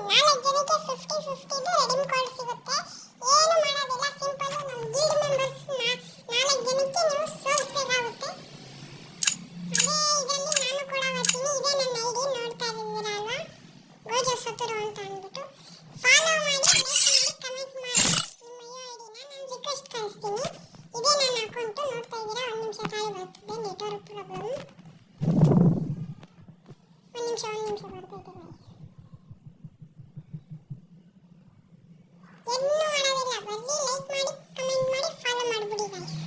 ನಾಲ್ಕು ಜನಕ್ಕೆ 50-50 redeem code ಸಿಗುತ್ತೆ. ಏನು ಮಾಡೋದಿಲ್ಲ, ಸಿಂಪಲ್. ನಮ್ಮ ಗಿಲ್ಡ್ ಮೆಂಬರ್ಸ್ ನಾಲ್ಕು ಜನಕ್ಕೆ ನೀವು ಸೋಲಿಸಬೇಕಾಗುತ್ತೆ. ಅದೇ ಇದರಲ್ಲಿ ನಾನು ಕೂಡ ಬರ್ತೀನಿ. ಇದೇ ನನ್ನ ಐಡಿ ನೋಡ್ತಾ ಇದ್ದೀರಾ ಅಲ್ವಾ, ಗೋಜೋ ಸತುರು ಅಂತ ಅಂದ್ಬಿಟ್ಟು ಫಾಲೋ ಮಾಡಿ, ಲೈಕ್ ಮಾಡಿ, ಕಮೆಂಟ್ ಮಾಡಿ. ನಿಮ್ಮ ಐಡಿನ ನಾನು ರಿಕ್ವೆಸ್ಟ್ ಕಳಿಸ್ತೀನಿ. ಇದೇ ನನ್ನ ಅಕೌಂಟು ನೋಡ್ತಾ ಇದ್ದೀರಾ. ಒಂದು ನಿಮಿಷ ತಾಳಿ ಬರ್ತಿದೆ, ನೆಟ್ವರ್ಕ್ ಪ್ರಾಬ್ಲಮ್. ಒಂದು ನಿಮಿಷ ಬರ್ತೈತೆ. ಏನು ಮಾಡೋದಿಲ್ಲ, ಬರ್ರಿ, ಲೈಕ್ ಮಾಡಿ, ಕಮೆಂಟ್ ಮಾಡಿ, ಫಾಲೋ ಮಾಡಿಬಿಡಿ ಗೈಸ್.